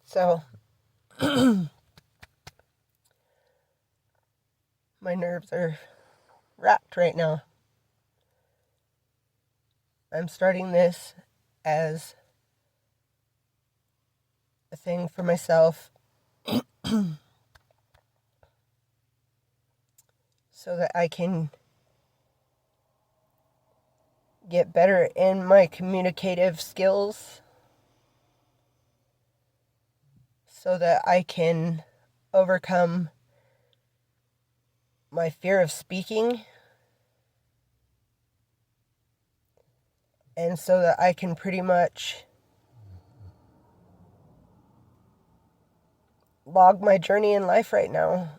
So, my nerves are racked right now. I'm starting this as a thing for myself so that I can get better in my communicative skills, so that I can overcome my fear of speaking, and so that I can pretty much log my journey in life right now.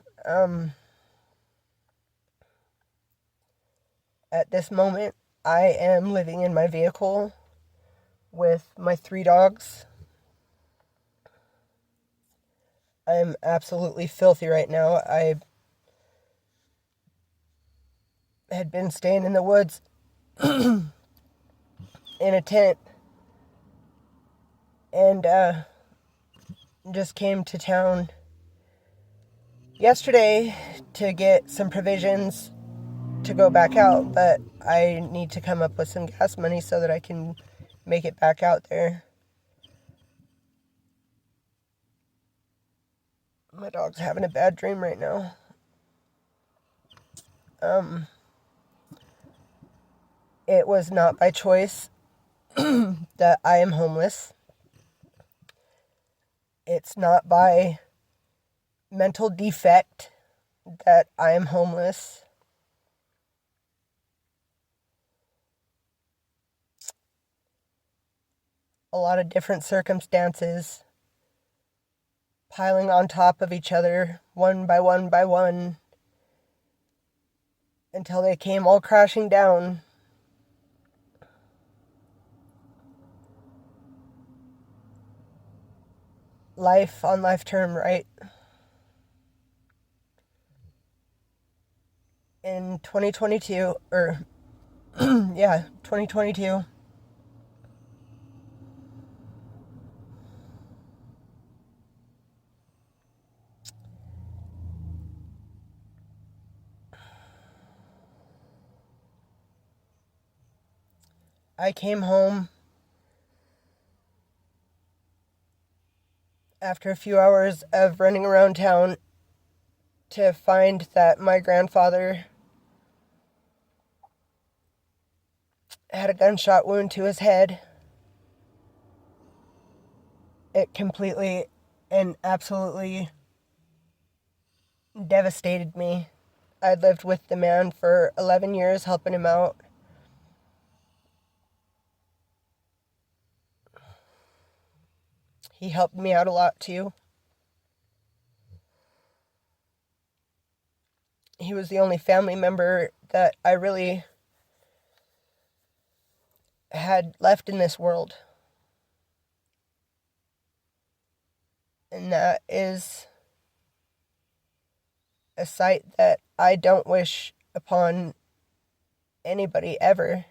At this moment, I am living in my vehicle with my 3 dogs. I'm absolutely filthy right now. I had been staying in the woods in a tent, and just came to town yesterday to get some provisions to go back out, but I need to come up with some gas money so that I can make it back out there. My dog's having a bad dream right now. It was not by choice that I am homeless. It's not by mental defect that I am homeless. A lot of different circumstances piling on top of each other, one by one by one, until they came all crashing down. Life on life term, right? In 2022, 2022, I came home after a few hours of running around town to find that my grandfather had a gunshot wound to his head. It completely and absolutely devastated me. I'd lived with the man for 11 years, helping him out. He helped me out a lot too. He was the only family member that I really had left in this world. And that is a sight that I don't wish upon anybody ever.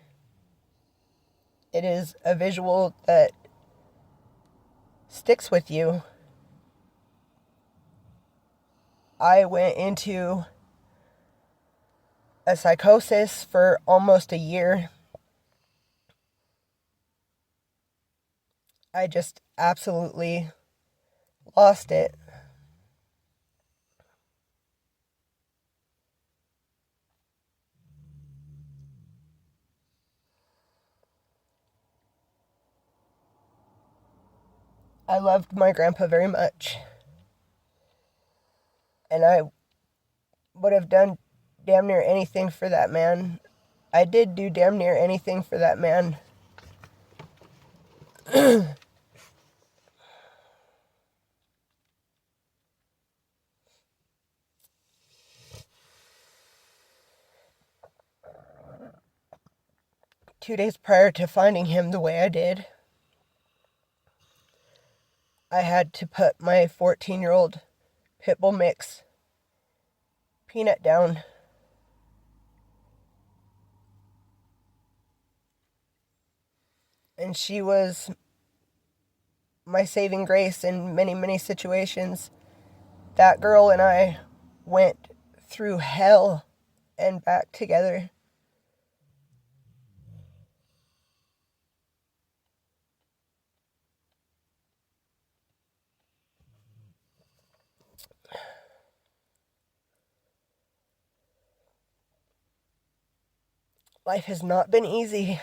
It is a visual that sticks with you. I went into a psychosis for almost a year. I just absolutely lost it. I loved my grandpa very much. And I would have done damn near anything for that man. I did do damn near anything for that man. 2 days prior to finding him the way I did, I had to put my 14-year-old pit bull mix Peanut down. And she was my saving grace in many, many situations. That girl and I went through hell and back together. Life has not been easy,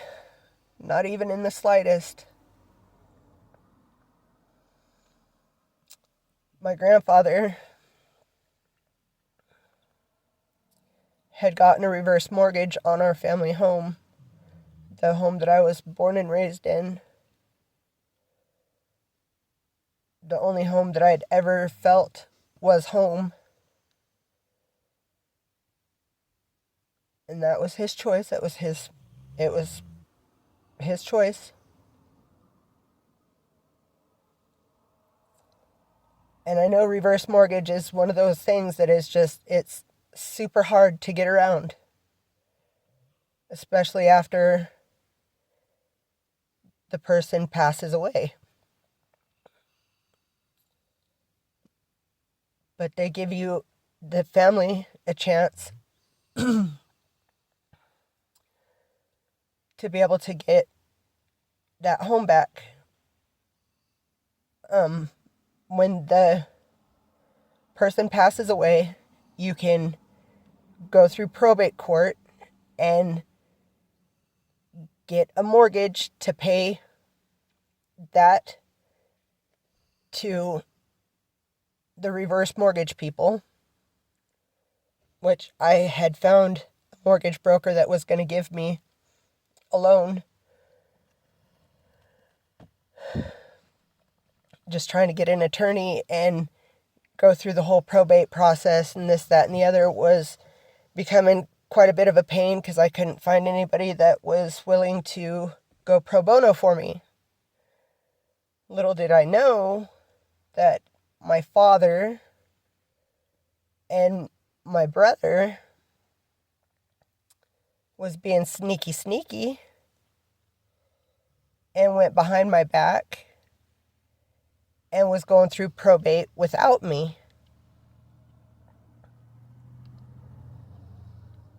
not even in the slightest. My grandfather had gotten a reverse mortgage on our family home, the home that I was born and raised in, the only home that I'd ever felt was home. And that was his choice. It was his choice. And I know reverse mortgage is one of those things that is just, it's super hard to get around, especially after the person passes away. But they give you, the family, a chance to be able to get that home back. When the person passes away, you can go through probate court and get a mortgage to pay that to the reverse mortgage people, which I had found a mortgage broker that was going to give me a loan. Just trying to get an attorney and go through the whole probate process and this, that, and the other was becoming quite a bit of a pain because I couldn't find anybody that was willing to go pro bono for me. Little did I know that my father and my brother was being sneaky and went behind my back and was going through probate without me.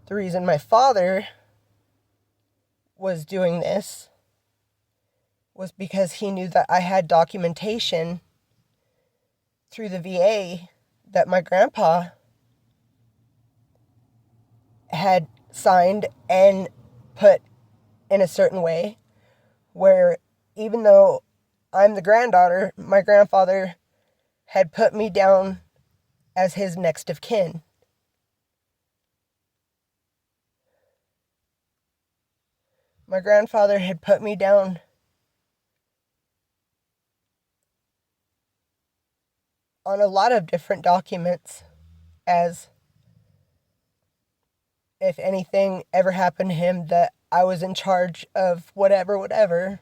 The reason my father was doing this was because he knew that I had documentation through the VA that my grandpa had signed and put in a certain way, where even though I'm the granddaughter, my grandfather had put me down as his next of kin. My grandfather had put me down on a lot of different documents as if anything ever happened to him that I was in charge of whatever.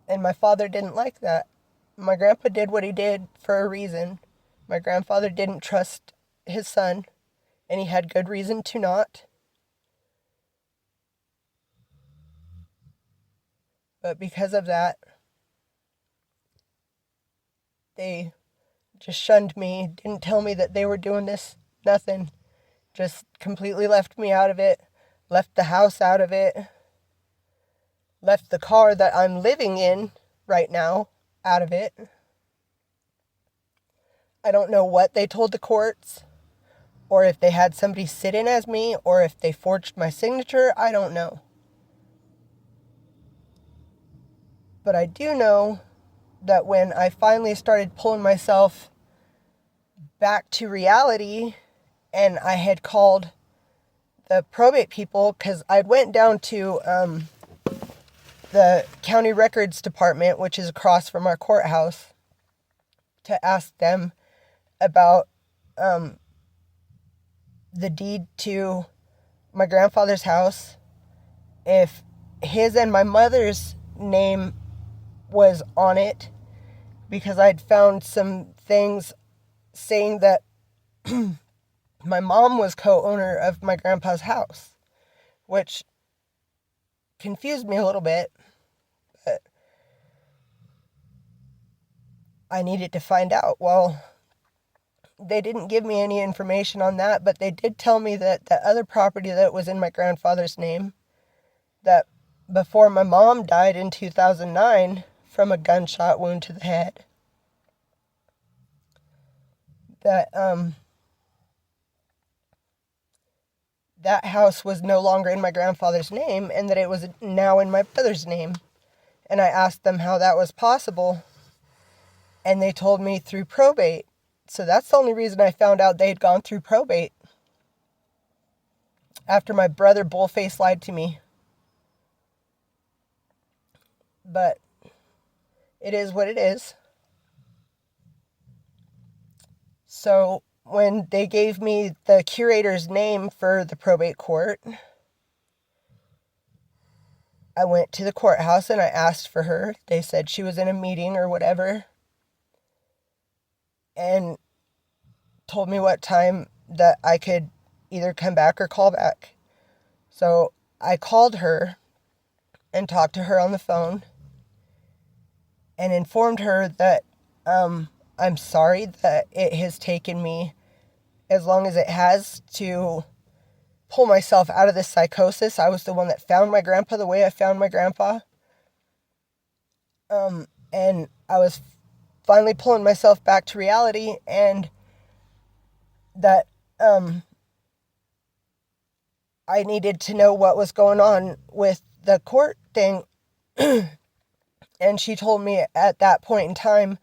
And my father didn't like that. My grandpa did what he did for a reason. My grandfather didn't trust his son, and he had good reason to not. But because of that, they just shunned me, didn't tell me that they were doing this, nothing. Just completely left me out of it, left the house out of it, left the car that I'm living in right now out of it. I don't know what they told the courts, or if they had somebody sit in as me, or if they forged my signature, I don't know. But I do know that when I finally started pulling myself back to reality, and I had called the probate people, because I went down to the county records department, which is across from our courthouse, to ask them about the deed to my grandfather's house, if his and my mother's name was on it, because I'd found some things saying that my mom was co-owner of my grandpa's house, which confused me a little bit. But I needed to find out. Well, they didn't give me any information on that, but they did tell me that the other property that was in my grandfather's name, that before my mom died in 2009 from a gunshot wound to the head, that that house was no longer in my grandfather's name and that it was now in my brother's name. And I asked them how that was possible, and they told me through probate. So that's the only reason I found out they had gone through probate, after my brother bullface lied to me. But it is what it is. So when they gave me the curator's name for the probate court, I went to the courthouse and I asked for her. They said she was in a meeting or whatever, and told me what time that I could either come back or call back. So I called her and talked to her on the phone and informed her that I'm sorry that it has taken me as long as it has to pull myself out of this psychosis. I was the one that found my grandpa the way I found my grandpa. And I was finally pulling myself back to reality, and that I needed to know what was going on with the court thing. And she told me at that point in time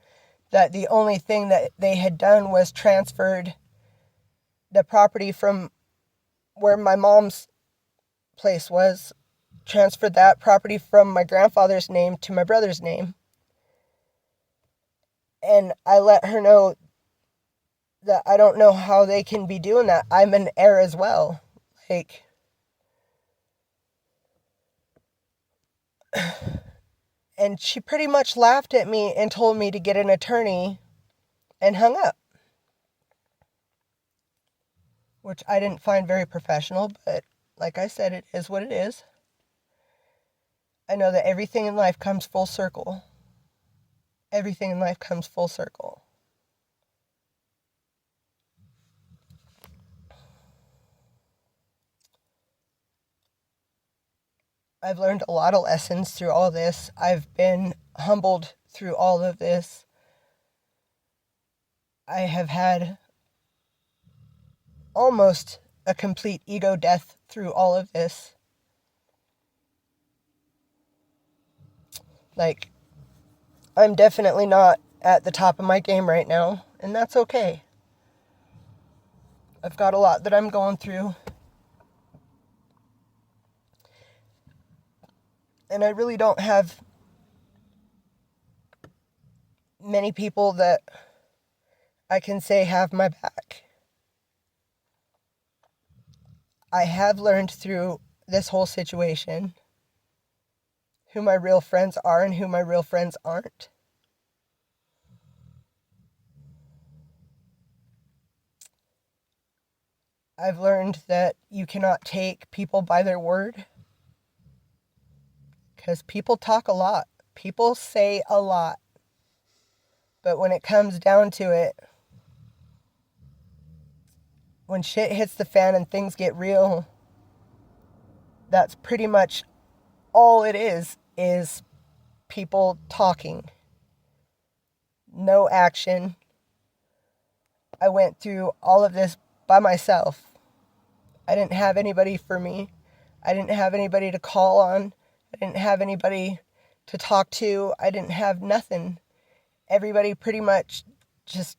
that the only thing that they had done was transferred the property from where my mom's place was, transferred that property from my grandfather's name to my brother's name. And I let her know that I don't know how they can be doing that. I'm an heir as well. Like, and she pretty much laughed at me and told me to get an attorney and hung up. Which I didn't find very professional, but like I said, it is what it is. I know that everything in life comes full circle. Everything in life comes full circle. I've learned a lot of lessons through all this. I've been humbled through all of this. I have had almost a complete ego death through all of this. Like, I'm definitely not at the top of my game right now, and that's okay. I've got a lot that I'm going through. And I really don't have many people that I can say have my back. I have learned through this whole situation who my real friends are and who my real friends aren't. I've learned that you cannot take people by their word, because people talk a lot. People say a lot. But when it comes down to it, when shit hits the fan and things get real, that's pretty much all it is people talking. No action. I went through all of this by myself. I didn't have anybody for me. I didn't have anybody to call on. I didn't have anybody to talk to. I didn't have nothing. Everybody pretty much just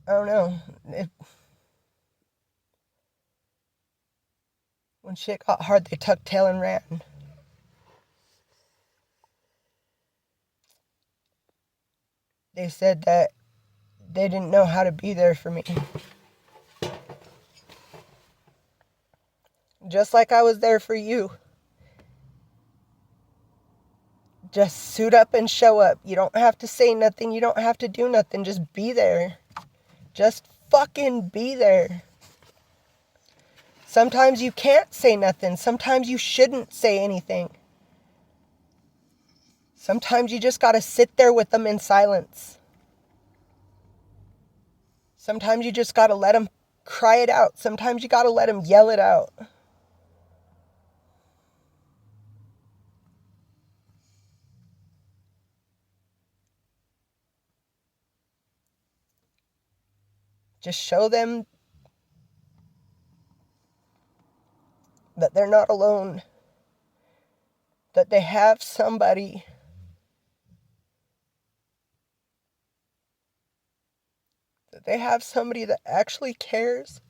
I don't know. When shit got hard, they tucked tail and ran. They said that they didn't know how to be there for me. Just like I was there for you. Just suit up and show up. You don't have to say nothing. You don't have to do nothing. Just be there. Just fucking be there. Sometimes you can't say nothing. Sometimes you shouldn't say anything. Sometimes you just gotta sit there with them in silence. Sometimes you just gotta let them cry it out. Sometimes you gotta let them yell it out. Just show them that they're not alone, that they have somebody. That they have somebody that actually cares.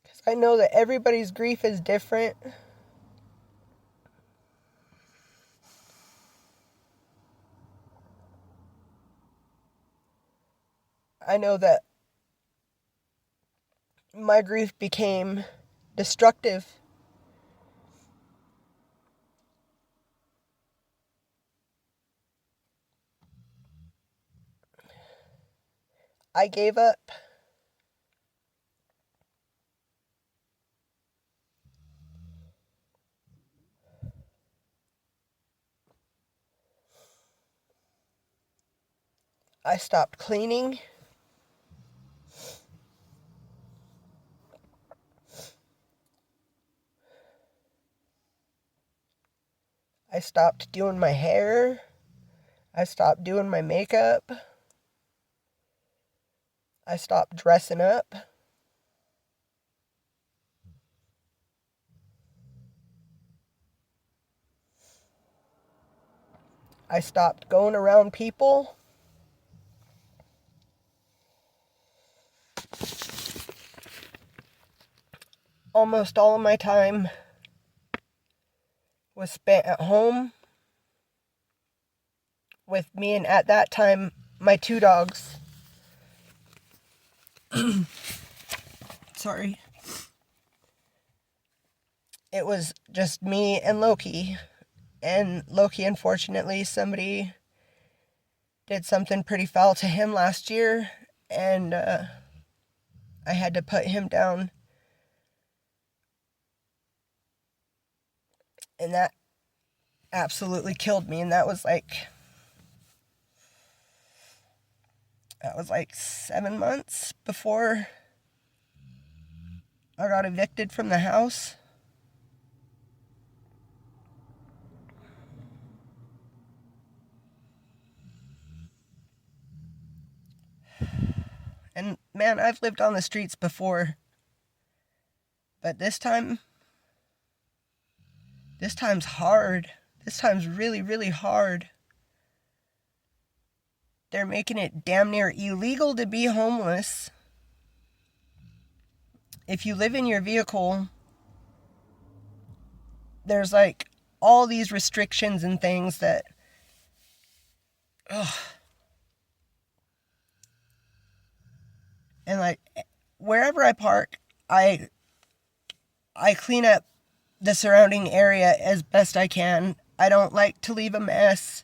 Because I know that everybody's grief is different. I know that my grief became destructive. I gave up. I stopped cleaning. I stopped doing my hair. I stopped doing my makeup. I stopped dressing up. I stopped going around people. Almost all of my time was spent at home with me, and at that time, my 2 dogs. Sorry. It was just me and Loki. And Loki, unfortunately, somebody did something pretty foul to him last year, and I had to put him down. And that absolutely killed me. And that was like 7 months before I got evicted from the house. And man, I've lived on the streets before. But this time's hard. This time's really, really hard. They're making it damn near illegal to be homeless. If you live in your vehicle, there's like all these restrictions and things that, ugh. And like wherever I park, I clean up the surrounding area as best I can. I don't like to leave a mess.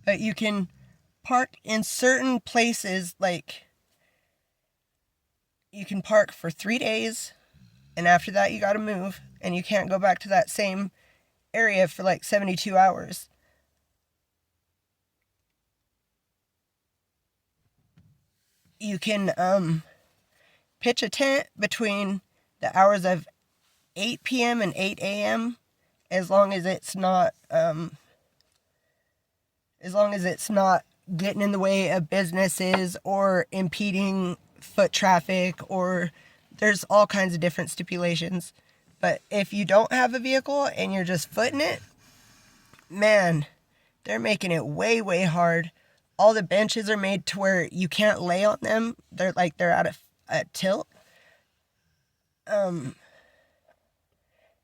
But you can park in certain places, like you can park for 3 days, and after that you gotta move, and you can't go back to that same area for like 72 hours. You can pitch a tent between the hours of 8 p.m. and 8 a.m. as long as it's not getting in the way of businesses or impeding foot traffic, or there's all kinds of different stipulations. But if you don't have a vehicle and you're just footing it, man, they're making it way, way hard. All the benches are made to where you can't lay on them. They're at tilt.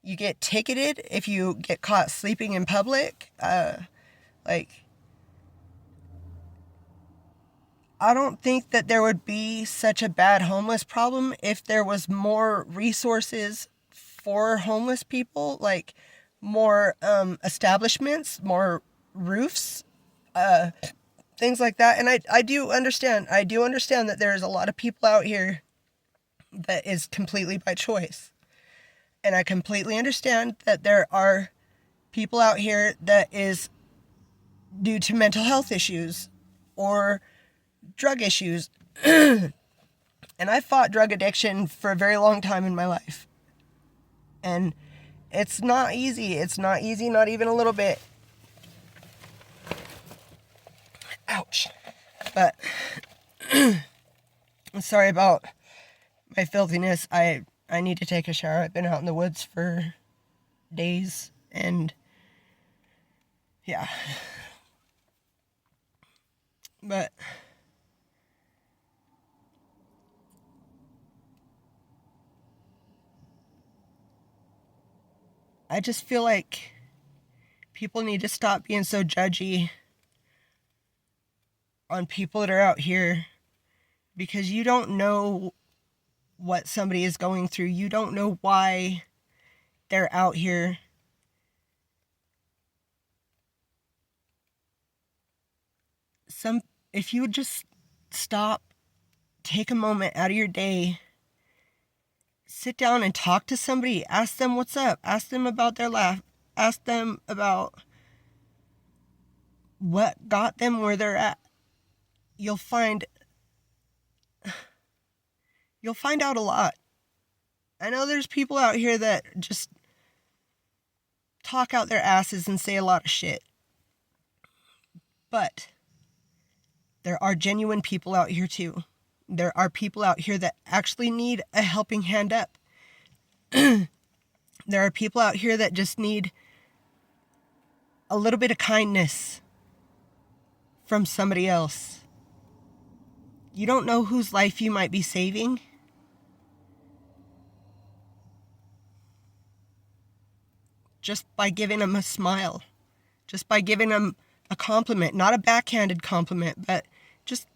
You get ticketed if you get caught sleeping in public. I don't think that there would be such a bad homeless problem if there was more resources for homeless people, like more establishments, more roofs, things like that. And I do understand that there's a lot of people out here that is completely by choice. And I completely understand that there are people out here that is due to mental health issues or drug issues. And I fought drug addiction for a very long time in my life. And it's not easy. It's not easy, not even a little bit. Ouch. But I'm sorry about my filthiness. I need to take a shower. I've been out in the woods for days, and yeah. But I just feel like people need to stop being so judgy on people that are out here, because you don't know what somebody is going through. You don't know why they're out here. If you would just stop, take a moment out of your day, sit down and talk to somebody, ask them what's up, ask them about their life, ask them about what got them where they're at. You'll find out a lot. I know there's people out here that just talk out their asses and say a lot of shit. But there are genuine people out here too. There are people out here that actually need a helping hand up. There are people out here that just need a little bit of kindness from somebody else. You don't know whose life you might be saving. Just by giving them a smile. Just by giving them a compliment. Not a backhanded compliment, but just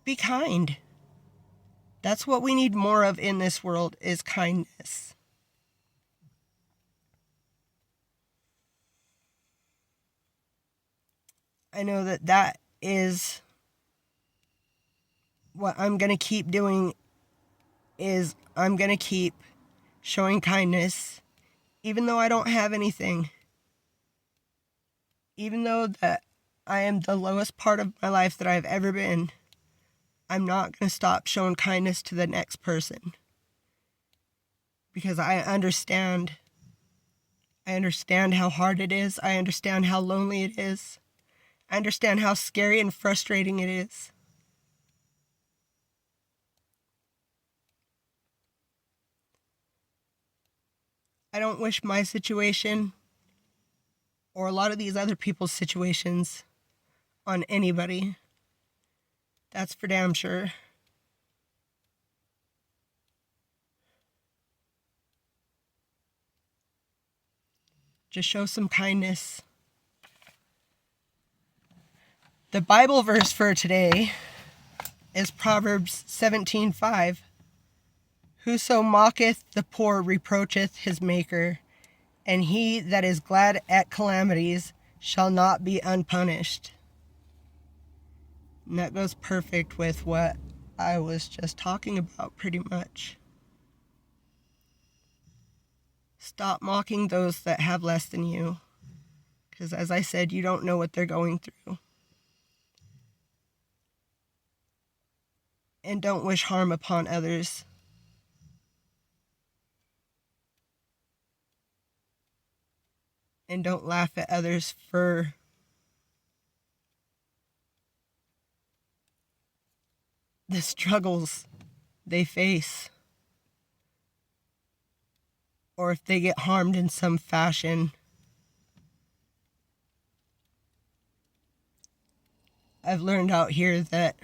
be kind. That's what we need more of in this world, is kindness. I know that is what I'm going to keep doing, is I'm going to keep showing kindness, even though I don't have anything. Even though that I am the lowest part of my life that I've ever been, I'm not going to stop showing kindness to the next person. Because I understand how hard it is. I understand how lonely it is. I understand how scary and frustrating it is. I don't wish my situation or a lot of these other people's situations on anybody. That's for damn sure. Just show some kindness. The Bible verse for today is Proverbs 17:5. Whoso mocketh the poor reproacheth his maker, and he that is glad at calamities shall not be unpunished. And that goes perfect with what I was just talking about, pretty much. Stop mocking those that have less than you, because as I said, you don't know what they're going through. And don't wish harm upon others. And don't laugh at others for the struggles they face, or if they get harmed in some fashion. I've learned out here that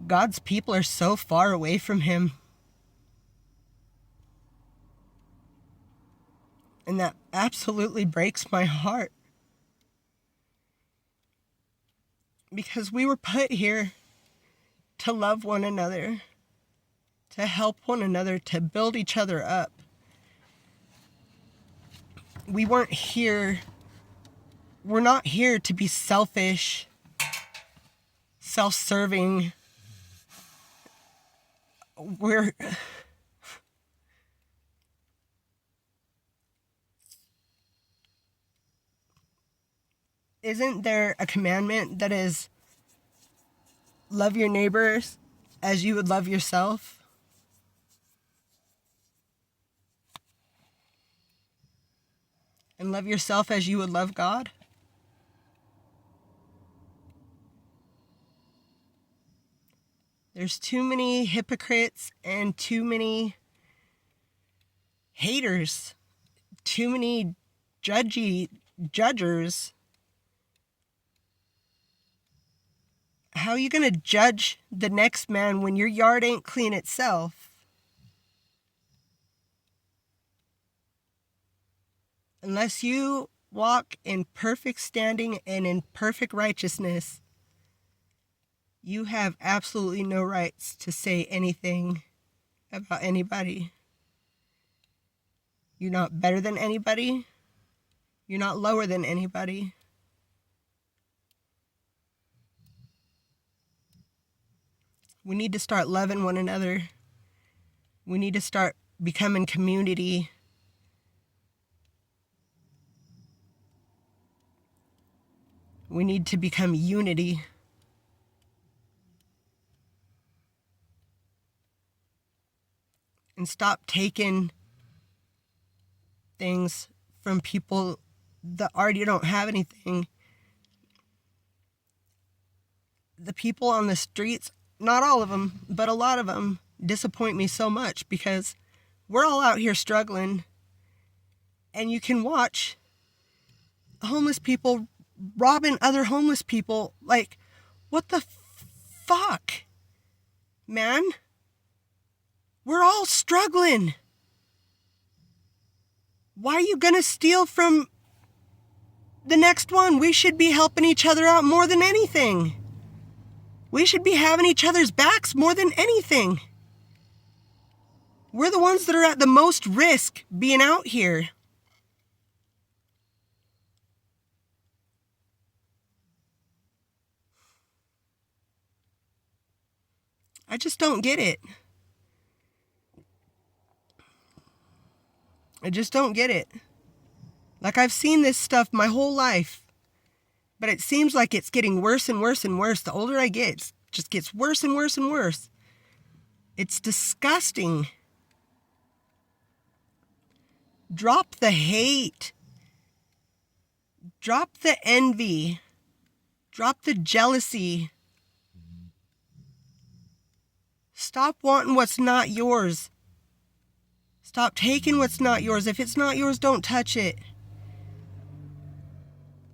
God's people are so far away from Him. And that absolutely breaks my heart. Because we were put here to love one another, to help one another, to build each other up. We weren't here we're not here to be selfish, self-serving. Isn't there a commandment that is, love your neighbors as you would love yourself? And love yourself as you would love God? There's too many hypocrites and too many haters, too many judgers. How are you going to judge the next man when your yard ain't clean itself? Unless you walk in perfect standing and in perfect righteousness, you have absolutely no rights to say anything about anybody. You're not better than anybody. You're not lower than anybody. We need to start loving one another. We need to start becoming community. We need to become unity. And stop taking things from people that already don't have anything. The people on the streets, not all of them, but a lot of them disappoint me so much because we're all out here struggling, and you can watch homeless people robbing other homeless people. Like, what the fuck, man? We're all struggling. Why are you gonna steal from the next one? We should be helping each other out more than anything. We should be having each other's backs more than anything. We're the ones that are at the most risk being out here. I just don't get it. I just don't get it. Like, I've seen this stuff my whole life, but it seems like it's getting worse and worse and worse. The older I get, it just gets worse and worse and worse. It's disgusting. Drop the hate. Drop the envy. Drop the jealousy. Stop wanting what's not yours. Stop taking what's not yours. If it's not yours, don't touch it.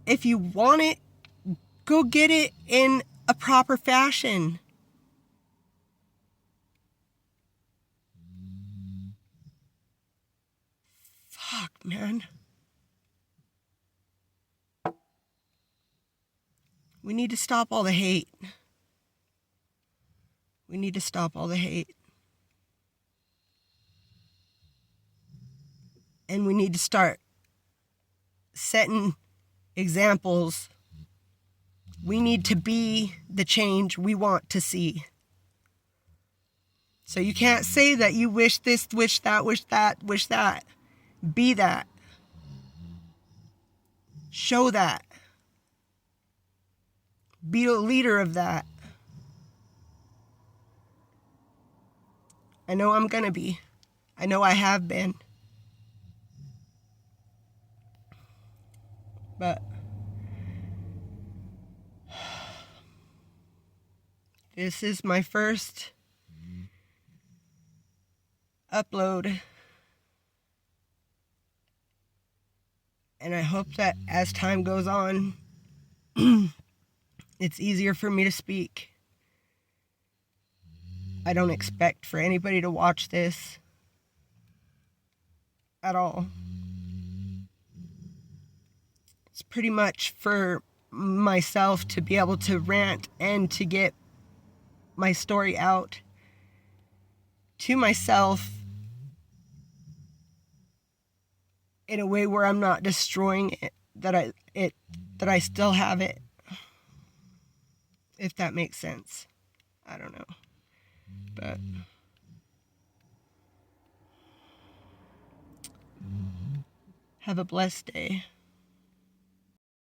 If you want it, go get it in a proper fashion. Fuck, man. We need to stop all the hate. We need to stop all the hate. And we need to start setting examples. We need to be the change we want to see. So you can't say that you wish this, wish that, wish that, wish that. Be that. Show that. Be a leader of that. I know I'm gonna be. I know I have been. But this is my first upload. And I hope that as time goes on, it's easier for me to speak. I don't expect for anybody to watch this at all. It's pretty much for myself to be able to rant and to get my story out to myself in a way where I'm not destroying it, that it that I still have it. If that makes sense. I don't know. But have a blessed day.